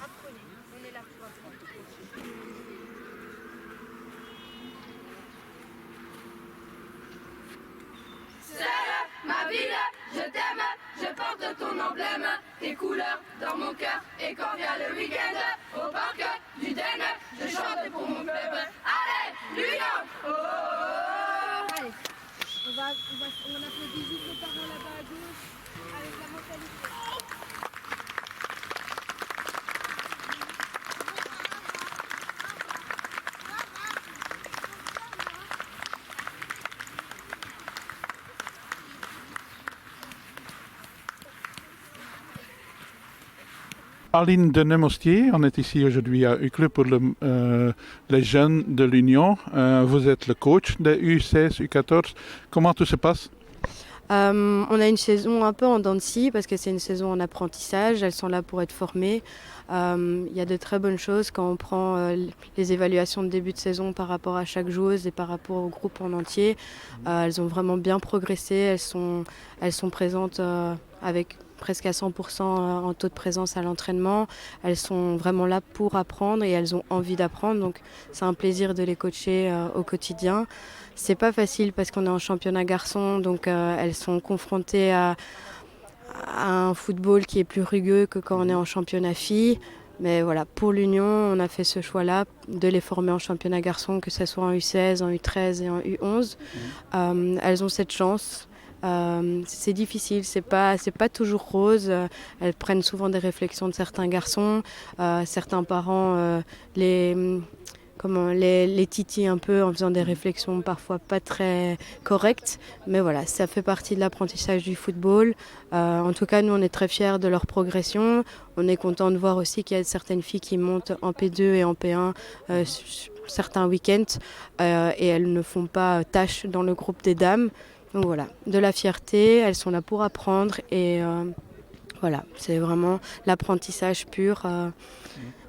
Apprenez, on est là pour apprendre. Ma ville, je t'aime, je porte ton emblème, tes couleurs dans mon cœur. Et quand vient le week-end, au parc du Den, je chante pour mon club. Allez, l'Union! Oh, oh, oh. Allez, on applaudit juste les parents là-bas à gauche avec la mentalité. Aline de Nemostier, on est ici aujourd'hui à Uccle pour les jeunes de l'Union. Vous êtes le coach des U16, U14. Comment tout se passe? On a une saison un peu en dents de scie parce que c'est une saison en apprentissage. Elles sont là pour être formées. Il y a de très bonnes choses quand on prend les évaluations de début de saison par rapport à chaque joueuse et par rapport au groupe en entier. Elles ont vraiment bien progressé. Elles sont présentes avec presque à 100% en taux de présence à l'entraînement. Elles sont vraiment là pour apprendre et elles ont envie d'apprendre. Donc c'est un plaisir de les coacher au quotidien. C'est pas facile parce qu'on est en championnat garçon, donc elles sont confrontées à un football qui est plus rugueux que quand on est en championnat filles. Mais voilà, pour l'Union, on a fait ce choix-là de les former en championnat garçon, que ce soit en U16, en U13 et en U11. Elles ont cette chance. C'est difficile, c'est pas toujours rose. Elles prennent souvent des réflexions de certains garçons. Certains parents les titillent un peu en faisant des réflexions parfois pas très correctes. Mais voilà, ça fait partie de l'apprentissage du football. En tout cas, nous, on est très fiers de leur progression. On est content de voir aussi qu'il y a certaines filles qui montent en P2 et en P1 certains week-ends et elles ne font pas tâche dans le groupe des dames. Donc voilà, de la fierté, elles sont là pour apprendre et voilà, c'est vraiment l'apprentissage pur.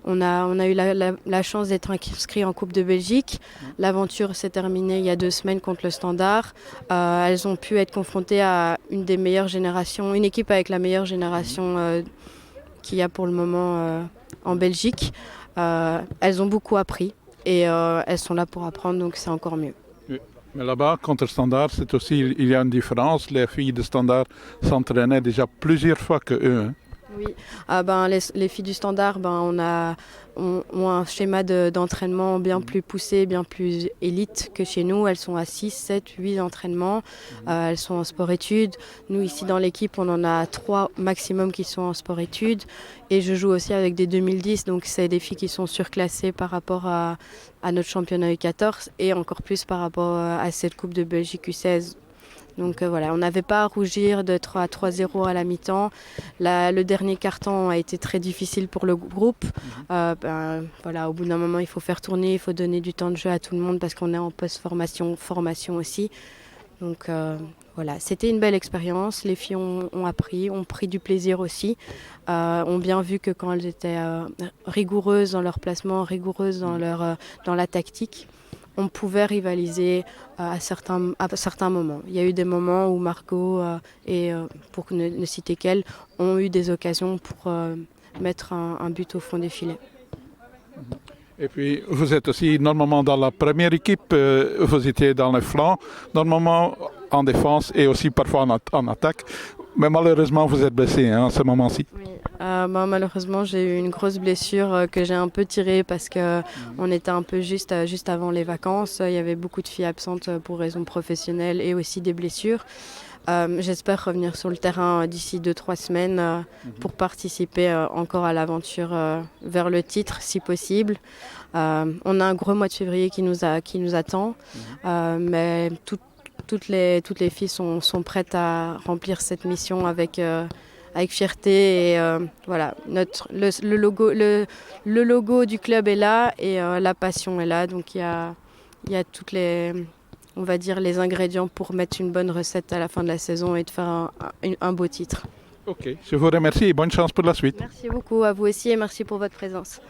On a eu la chance d'être inscrits en Coupe de Belgique. L'aventure s'est terminée il y a 2 semaines contre le Standard. Elles ont pu être confrontées à une des meilleures générations, une équipe avec la meilleure génération qu'il y a pour le moment en Belgique. Elles ont beaucoup appris et elles sont là pour apprendre, donc c'est encore mieux. Mais là-bas, contre Standard, c'est aussi, il y a une différence. Les filles de Standard s'entraînaient déjà plusieurs fois que eux. Hein. Oui, les filles du Standard, ont un schéma d'entraînement bien plus poussé, bien plus élite que chez nous. Elles sont à 6, 7, 8 entraînements. Elles sont en sport-études. Nous, ici, dans l'équipe, on en a 3 maximum qui sont en sport-études. Et je joue aussi avec des 2010, donc c'est des filles qui sont surclassées par rapport à notre championnat U14 et encore plus par rapport à cette Coupe de Belgique U16. Donc voilà, on n'avait pas à rougir d'être à 3-0 à la mi-temps. Le dernier quart-temps a été très difficile pour le groupe. Voilà, au bout d'un moment, il faut faire tourner, il faut donner du temps de jeu à tout le monde parce qu'on est en post-formation aussi. Donc voilà, c'était une belle expérience. Les filles ont appris, ont pris du plaisir aussi, ont bien vu que quand elles étaient rigoureuses dans leur placement, rigoureuses dans la tactique, on pouvait rivaliser à certains moments. Il y a eu des moments où Margot pour ne citer qu'elle, ont eu des occasions pour mettre un but au fond des filets. Et puis, vous êtes aussi normalement dans la première équipe, vous étiez dans les flancs, normalement en défense et aussi parfois en attaque. Mais malheureusement, vous êtes blessé en ce moment-ci. Oui. Malheureusement, j'ai eu une grosse blessure que j'ai un peu tirée parce qu'on était un peu juste avant les vacances. Il y avait beaucoup de filles absentes pour raisons professionnelles et aussi des blessures. J'espère revenir sur le terrain d'ici 2-3 semaines pour participer encore à l'aventure vers le titre si possible. On a un gros mois de février qui nous attend, mais toutes les filles sont prêtes à remplir cette mission avec fierté et voilà, le logo du club est là et la passion est là, donc il y a toutes on va dire les ingrédients pour mettre une bonne recette à la fin de la saison et de faire un beau titre. Ok, je vous remercie et bonne chance pour la suite. Merci beaucoup à vous aussi et merci pour votre présence.